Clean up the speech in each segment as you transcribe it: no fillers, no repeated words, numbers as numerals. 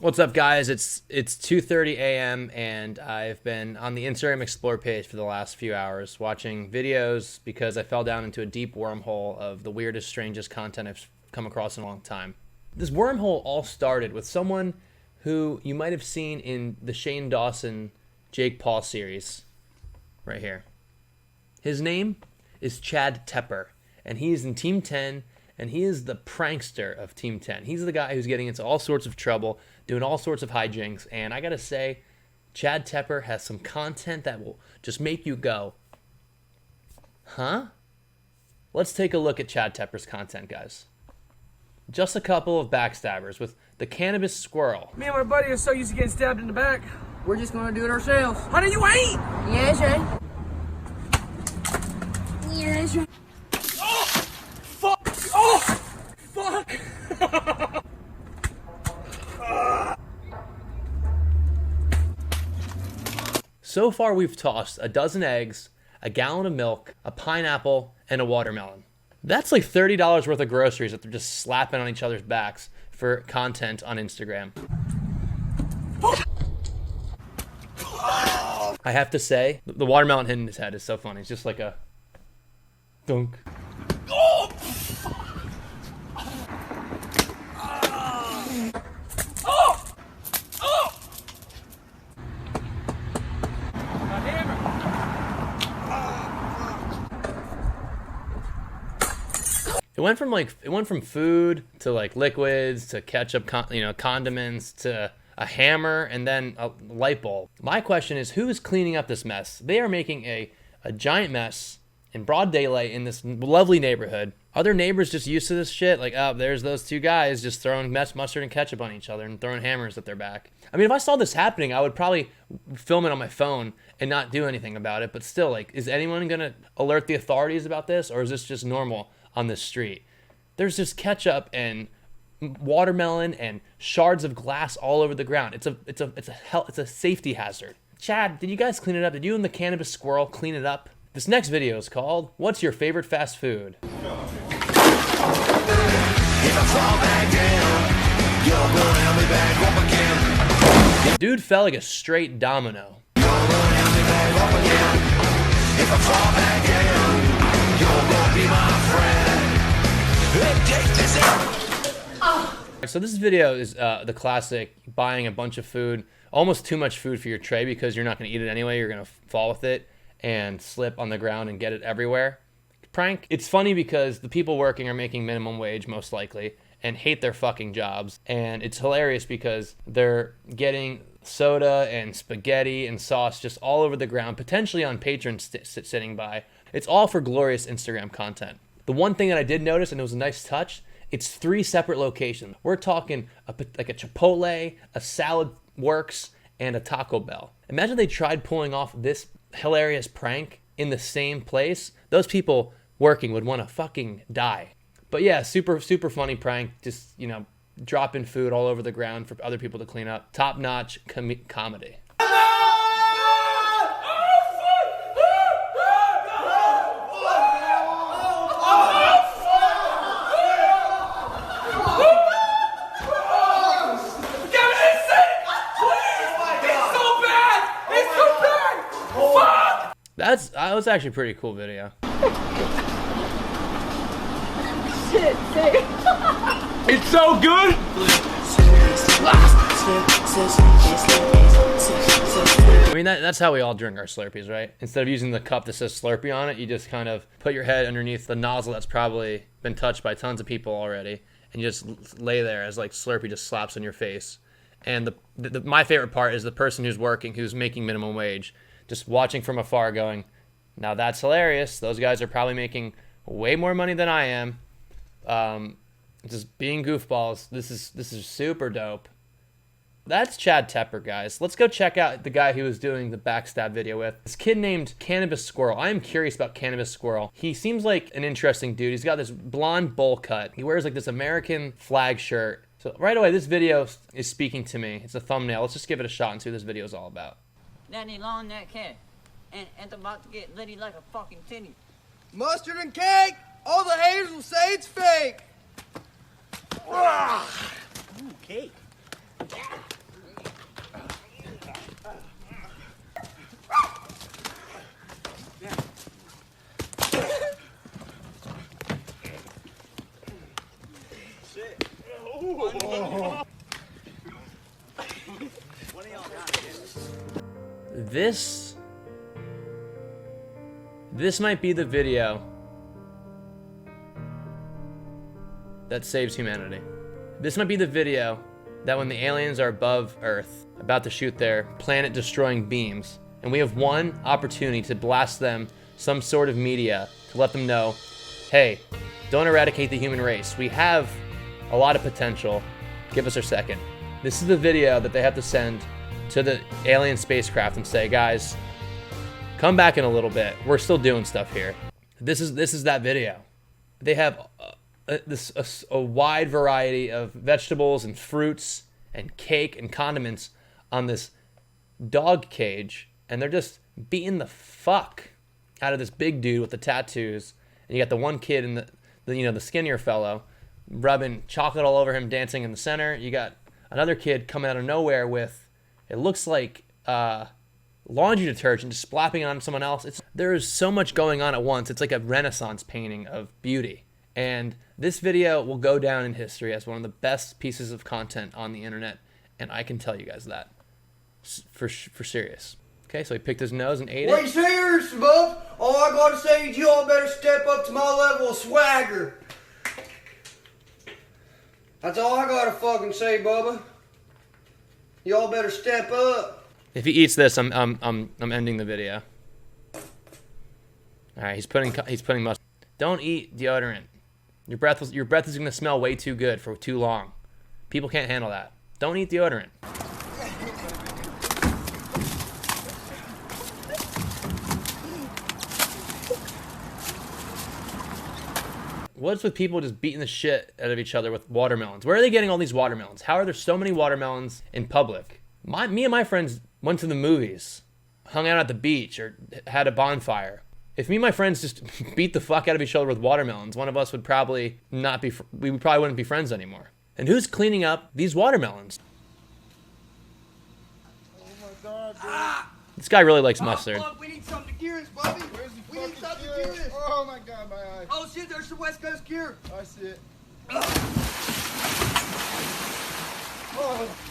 What's up, guys? It's 2:30 a.m. and I've been on the Instagram Explore page for the last few hours watching videos because I fell down into a deep wormhole of the weirdest, strangest content I've come across in a long time. This wormhole all started with someone who you might have seen in the Shane Dawson Jake Paul series right here. His name is Chad Tepper, and he is in Team 10, and he is the prankster of Team 10. He's the guy who's getting into all sorts of trouble, doing all sorts of hijinks, and I gotta say, Chad Tepper has some content that will just make you go, huh? Let's take a look at Chad Tepper's content, guys. Just a couple of backstabbers with the cannabis squirrel. Me and my buddy are so used to getting stabbed in the back. We're just gonna do it ourselves. Honey, you ain't! Yes, right? Yes, right. Oh! Fuck! Oh! Fuck! So far, we've tossed a dozen eggs, a gallon of milk, a pineapple, and a watermelon. That's like $30 worth of groceries that they're just slapping on each other's backs for content on Instagram. I have to say, the watermelon hitting his head is so funny. It's just like a dunk. Oh! Oh! Oh! It went from food to like liquids to ketchup, condiments to a hammer and then a light bulb. My question is, who is cleaning up this mess? They are making a giant mess in broad daylight in this lovely neighborhood. Are their neighbors just used to this shit? Like, oh, there's those two guys just throwing mustard and ketchup on each other and throwing hammers at their back. I mean, if I saw this happening, I would probably film it on my phone and not do anything about it. But still, like, is anyone gonna alert the authorities about this, or is this just normal on the street? There's just ketchup and watermelon and shards of glass all over the ground. It's a safety hazard. Chad, did you guys clean it up? Did you and the cannabis squirrel clean it up? This next video is called "What's Your Favorite Fast Food?" Dude fell like a straight domino. So this video is the classic buying a bunch of food, almost too much food for your tray because you're not going to eat it anyway. You're going to fall with it and slip on the ground and get it everywhere. Prank. It's funny because the people working are making minimum wage most likely and hate their fucking jobs. And it's hilarious because they're getting soda and spaghetti and sauce just all over the ground, potentially on patrons sitting by. It's all for glorious Instagram content. The one thing that I did notice, and it was a nice touch, it's 3 separate locations. We're talking like a Chipotle, a Salad Works, and a Taco Bell. Imagine they tried pulling off this hilarious prank in the same place. Those people working would want to fucking die. But yeah, super funny prank. Just, dropping food all over the ground for other people to clean up. Top-notch comedy. That was actually a pretty cool video. Shit, sick. It's so good! I mean, that's how we all drink our Slurpees, right? Instead of using the cup that says Slurpee on it, you just kind of put your head underneath the nozzle that's probably been touched by tons of people already, and you just lay there as like Slurpee just slaps on your face. And my favorite part is the person who's working, who's making minimum wage, just watching from afar going, now that's hilarious. Those guys are probably making way more money than I am. Just being goofballs. This is super dope. That's Chad Tepper, guys. Let's go check out the guy he was doing the backstab video with. This kid named Cannabis Squirrel. I am curious about Cannabis Squirrel. He seems like an interesting dude. He's got this blonde bowl cut. He wears like this American flag shirt. So right away, this video is speaking to me. It's a thumbnail. Let's just give it a shot and see what this video is all about. Daddy long neck hair, and about to get litty like a fucking titty. Mustard and cake! All the haters will say it's fake! Ooh, cake. This might be the video that saves humanity. This might be the video that when the aliens are above Earth, about to shoot their planet-destroying beams, and we have one opportunity to blast them some sort of media to let them know, hey, don't eradicate the human race. We have a lot of potential. Give us a second. This is the video that they have to send to the alien spacecraft and say, guys, come back in a little bit. We're still doing stuff here. This is that video. They have a wide variety of vegetables and fruits and cake and condiments on this dog cage, and they're just beating the fuck out of this big dude with the tattoos. And you got the one kid and the skinnier fellow rubbing chocolate all over him, dancing in the center. You got another kid coming out of nowhere with, it looks like laundry detergent, just splapping on someone else. There is so much going on at once. It's like a Renaissance painting of beauty. And this video will go down in history as one of the best pieces of content on the internet, and I can tell you guys that for serious. Okay, so he picked his nose and ate Well, it. you serious, bub? All I gotta say is you all better step up to my level of swagger. That's all I gotta fucking say, Bubba. Y'all better step up. If he eats this, I'm ending the video. All right, he's putting mustard. Don't eat deodorant. Your breath is gonna smell way too good for too long. People can't handle that. Don't eat deodorant. What's with people just beating the shit out of each other with watermelons? Where are they getting all these watermelons? How are there so many watermelons in public? Me and my friends went to the movies, hung out at the beach, or had a bonfire. If me and my friends just beat the fuck out of each other with watermelons, one of us would probably we probably wouldn't be friends anymore. And who's cleaning up these watermelons? Oh my God, dude. This guy really likes mustard. Fuck, we need something to cure this, Bubby. We need something to cure this. Oh my God, my eye. Oh shit, there's the West Coast cure. I see it.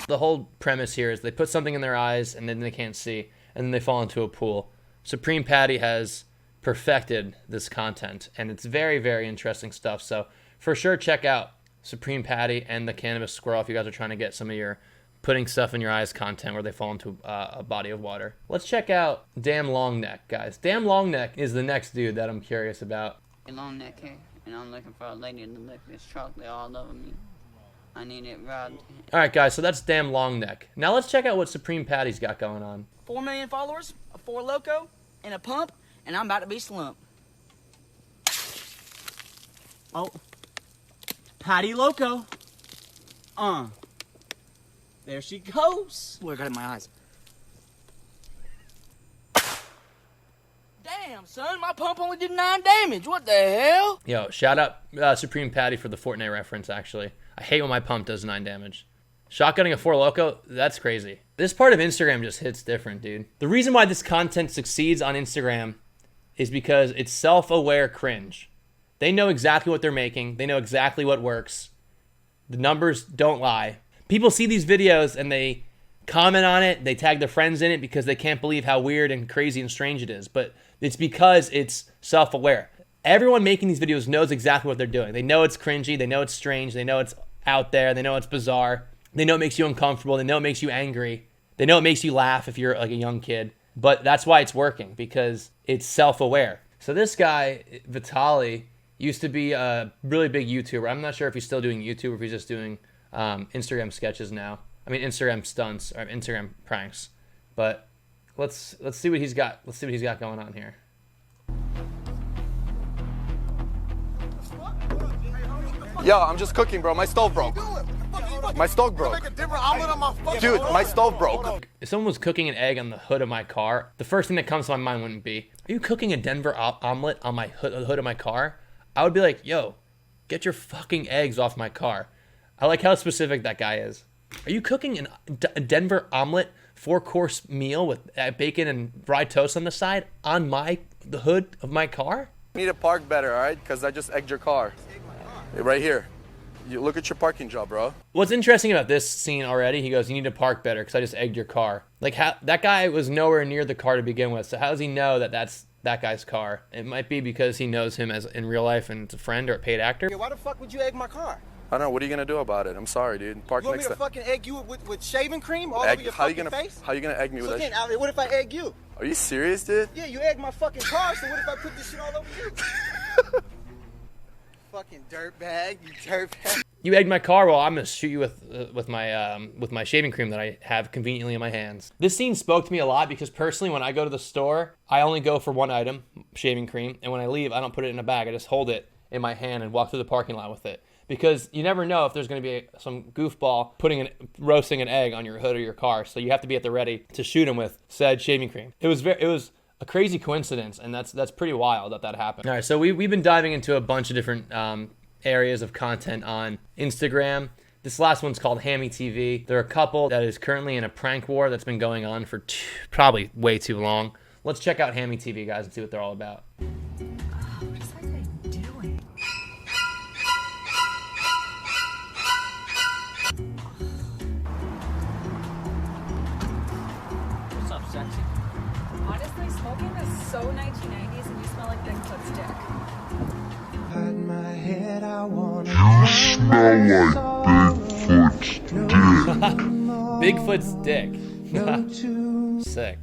The whole premise here is they put something in their eyes and then they can't see, and then they fall into a pool. Supreme Patty has perfected this content, and it's very, very interesting stuff. So for sure, check out Supreme Patty and the Cannabis Squirrel if you guys are trying to get some of your putting stuff in your eyes content where they fall into a body of water. Let's check out Damnlongneck, guys. Damnlongneck is the next dude that I'm curious about. Long neck hair, and I'm looking for a lady to lick this chocolate all over me. I need it right. All right, guys, so that's Damnlongneck. Now let's check out what Supreme Patty's got going on. 4 million followers, a 4 Loco, and a pump, and I'm about to be slumped. Oh. Patty Loco. There she goes. Boy, I got it in my eyes. Damn, son, my pump only did 9 damage. What the hell? Yo, shout out Supreme Patty for the Fortnite reference, actually. I hate when my pump does 9 damage. Shotgunning a 4 Loco, that's crazy. This part of Instagram just hits different, dude. The reason why this content succeeds on Instagram is because it's self-aware cringe. They know exactly what they're making. They know exactly what works. The numbers don't lie. People see these videos and they comment on it. They tag their friends in it because they can't believe how weird and crazy and strange it is. But it's because it's self-aware. Everyone making these videos knows exactly what they're doing. They know it's cringy. They know it's strange. They know it's out there. They know it's bizarre. They know it makes you uncomfortable. They know it makes you angry. They know it makes you laugh if you're like a young kid. But that's why it's working, because it's self-aware. So this guy, Vitaly, used to be a really big YouTuber. I'm not sure if he's still doing YouTube or if he's just doing Instagram sketches now. I mean, Instagram stunts or Instagram pranks. But let's see what he's got. Let's see what he's got going on here. Yo, I'm just cooking, bro. My stove broke. My stove broke. Dude, my stove broke. If someone was cooking an egg on the hood of my car, the first thing that comes to my mind wouldn't be, are you cooking a Denver omelet on my hood of my car? I would be like, yo, get your fucking eggs off my car. I like how specific that guy is. Are you cooking a Denver omelet 4-course meal with bacon and fried toast on the side on the hood of my car? You need to park better, all right? Because I just egged your car. Right here. You look at your parking job, bro. What's interesting about this scene already, he goes, you need to park better because I just egged your car. Like, how, that guy was nowhere near the car to begin with, so how does he know that that's that guy's car? It might be because he knows him as in real life and it's a friend or a paid actor. Why the fuck would you egg my car? I don't know. What are you gonna do about it? I'm sorry, dude. Park You want next me to to. fucking egg you with shaving cream all Egg, over your how you fucking gonna face? How you gonna egg me with So that? again, I mean, what if I egg you? Are you serious, dude? Yeah, you egg my fucking car, so what if I put this shit all over you? Fucking dirtbag, you dirtbag. You egged my car, well, I'm gonna shoot you with my shaving cream that I have conveniently in my hands. This scene spoke to me a lot because personally, when I go to the store, I only go for one item, shaving cream, and when I leave, I don't put it in a bag. I just hold it in my hand and walk through the parking lot with it. Because you never know if there's gonna be some goofball roasting an egg on your hood of your car, so you have to be at the ready to shoot him with said shaving cream. It was a crazy coincidence, and that's pretty wild that happened. All right, so we've been diving into a bunch of different areas of content on Instagram. This last one's called Hammy TV. There are a couple that is currently in a prank war that's been going on for probably way too long. Let's check out Hammy TV, guys, and see what they're all about. What is that guy doing? What's up, sexy? Honestly, smoking is so 1990s and you smell like Bigfoot's dick. Bigfoot's dick. Sick.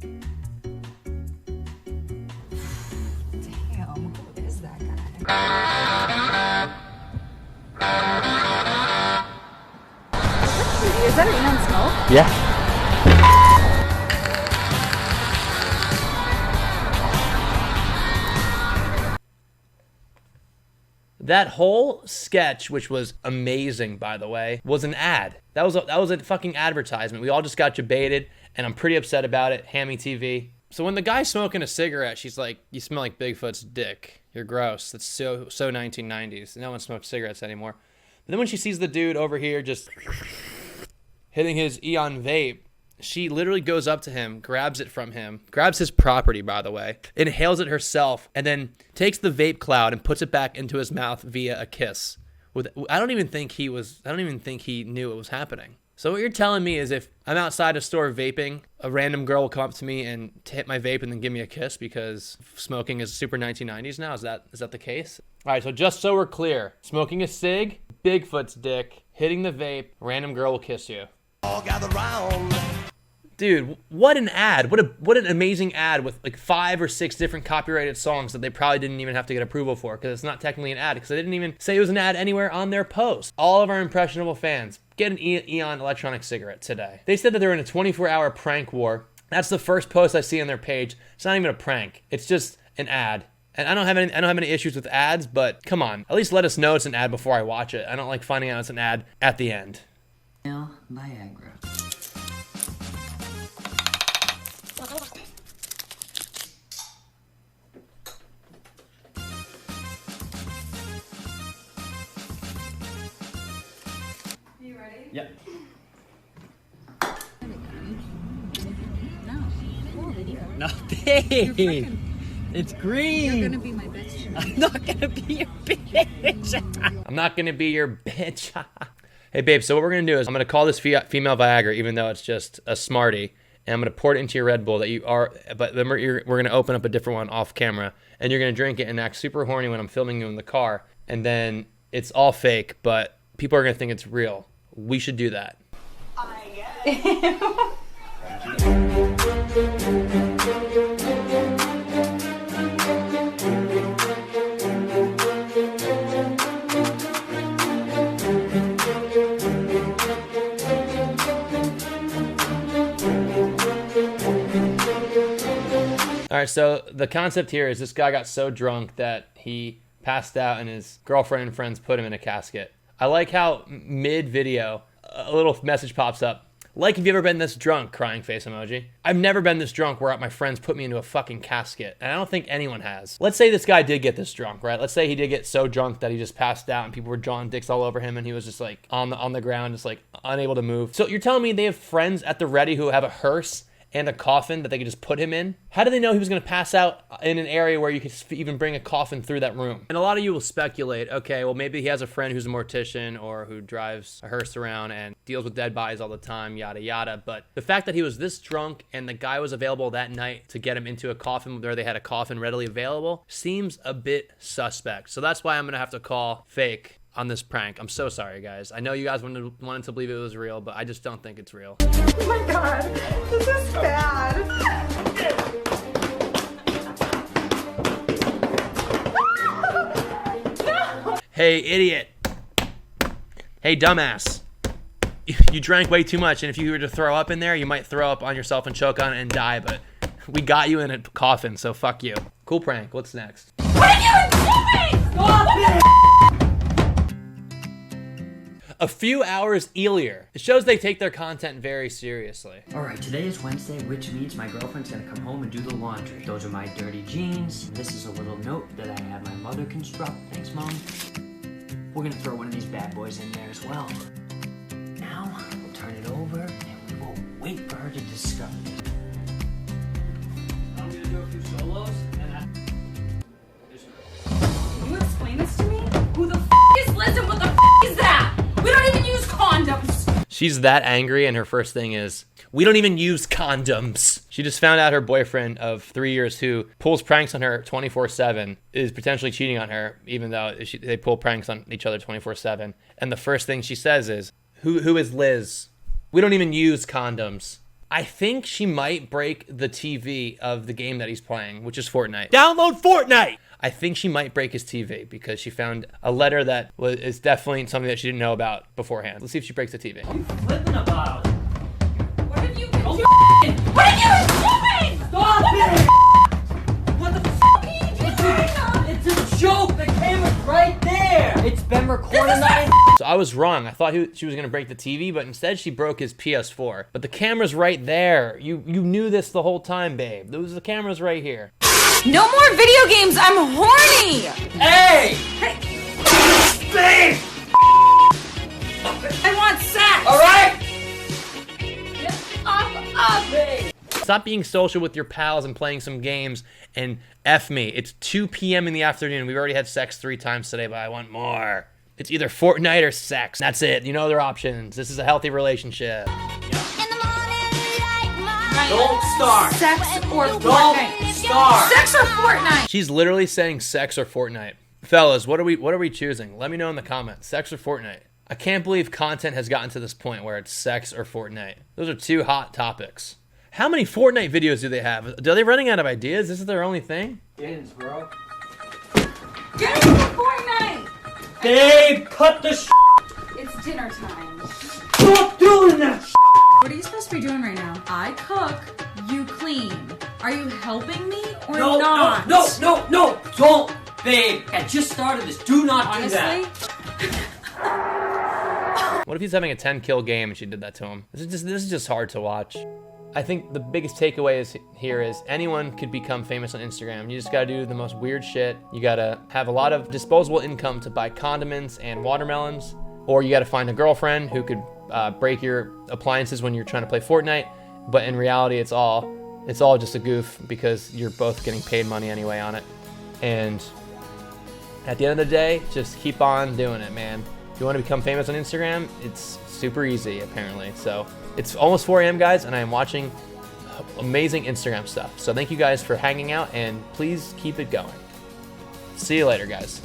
Damn, who is that guy? Is that Ian Smoke? Yeah. That whole sketch, which was amazing, by the way, was an ad. That was a fucking advertisement. We all just got baited, and I'm pretty upset about it. Hammy TV. So when the guy's smoking a cigarette, she's like, "You smell like Bigfoot's dick. You're gross." That's so 1990s. No one smokes cigarettes anymore. But then when she sees the dude over here just hitting his Eon vape, she literally goes up to him, grabs it from him, grabs his property, by the way, inhales it herself, and then takes the vape cloud and puts it back into his mouth via a kiss. I don't even think he knew it was happening. So what you're telling me is if I'm outside a store vaping, a random girl will come up to me and hit my vape and then give me a kiss because smoking is super 1990s now? Is that the case? All right, so just so we're clear, smoking a cig, Bigfoot's dick, hitting the vape, random girl will kiss you. All gather round. Dude, what an ad. What an amazing ad with like 5 or 6 different copyrighted songs that they probably didn't even have to get approval for because it's not technically an ad because they didn't even say it was an ad anywhere on their post. All of our impressionable fans, get an Eon electronic cigarette today. They said that they're in a 24-hour prank war. That's the first post I see on their page. It's not even a prank. It's just an ad. And I don't have any issues with ads, but come on. At least let us know it's an ad before I watch it. I don't like finding out it's an ad at the end. Viagra. You ready? Yep. No, babe. It's green. You're gonna be my bitch. I'm not gonna be your bitch. I'm not gonna be your bitch. Hey, babe, so what we're gonna do is I'm gonna call this female Viagra, even though it's just a Smartie, and I'm gonna pour it into your Red Bull but then we're gonna open up a different one off camera, and you're gonna drink it and act super horny when I'm filming you in the car, and then it's all fake, but people are gonna think it's real. We should do that. All right, so the concept here is this guy got so drunk that he passed out and his girlfriend and friends put him in a casket. I like how mid-video, a little message pops up. Like, have you ever been this drunk? Crying face emoji. I've never been this drunk where my friends put me into a fucking casket, and I don't think anyone has. Let's say this guy did get this drunk, right? Let's say he did get so drunk that he just passed out and people were drawing dicks all over him and he was just like on the ground, just like unable to move. So you're telling me they have friends at the ready who have a hearse and a coffin that they could just put him in. How did they know he was gonna pass out in an area where you could even bring a coffin through that room? And a lot of you will speculate, okay, well maybe he has a friend who's a mortician or who drives a hearse around and deals with dead bodies all the time, yada yada. But the fact that he was this drunk and the guy was available that night to get him into a coffin where they had a coffin readily available seems a bit suspect. So that's why I'm gonna have to call fake on this prank. I'm so sorry, guys. I know you guys wanted to believe it was real, but I just don't think it's real. Oh my god, this is bad. Hey, idiot. Hey, dumbass. You drank way too much, and if you were to throw up in there, you might throw up on yourself and choke on it and die, but we got you in a coffin, so fuck you. Cool prank. What's next? What are you doing? Stop it! A few hours earlier. It shows they take their content very seriously. Alright, today is Wednesday, which means my girlfriend's gonna come home and do the laundry. Those are my dirty jeans. This is a little note that I had my mother construct. Thanks, Mom. We're gonna throw one of these bad boys in there as well. Now, we'll turn it over and we will wait for her to discover it. I'm gonna do a few solos and Can you explain this to me? Who the is Liz and what the is that? We don't even use condoms. She's that angry, and her first thing is, we don't even use condoms. She just found out her boyfriend of 3 years who pulls pranks on her 24/7 is potentially cheating on her, even though they pull pranks on each other 24/7. And the first thing she says is, who is Liz? We don't even use condoms. I think she might break the TV of the game that he's playing, which is Fortnite. Download Fortnite! I think she might break his TV because she found a letter that is definitely something that she didn't know about beforehand. Let's see if she breaks the TV. what are you flipping about? What have you been doing? What are you doing? Stop it! What the are you doing? It's a joke! The camera's right there! It's been recorded. So I was wrong. I thought she was going to break the TV, but instead she broke his PS4. But the camera's right there. You knew this the whole time, babe. The camera's right here. No more video games. I'm horny. Hey! Babe! I want sex. Alright? Babe. Stop being social with your pals and playing some games and F me. It's 2 p.m. in the afternoon. We've already had sex 3 times today, but I want more. It's either Fortnite or sex. That's it. You know their options. This is a healthy relationship. Don't start! Sex or Don't Fortnite? start! Sex or Fortnite? She's literally saying sex or Fortnite. Fellas, what are we choosing? Let me know in the comments. Sex or Fortnite? I can't believe content has gotten to this point where it's sex or Fortnite. Those are 2 hot topics. How many Fortnite videos do they have? Are they running out of ideas? This is their only thing? Ins, bro. Get into Fortnite. Babe, cut the It's dinner time. Stop doing that What are you supposed to be doing right now? I cook, you clean. Are you helping me or No, not? no, don't! Babe, I just started this. Do not Honestly, do that. What if he's having a 10-kill game and she did that to him? This is just hard to watch. I think the biggest takeaway here is anyone could become famous on Instagram. You just gotta do the most weird shit. You gotta have a lot of disposable income to buy condiments and watermelons, or you gotta find a girlfriend who could break your appliances when you're trying to play Fortnite. But in reality, it's all just a goof because you're both getting paid money anyway on it. And at the end of the day, just keep on doing it, man. If you want to become famous on Instagram, it's super easy, apparently. So it's almost 4 a.m., guys, and I am watching amazing Instagram stuff. So thank you guys for hanging out, and please keep it going. See you later, guys.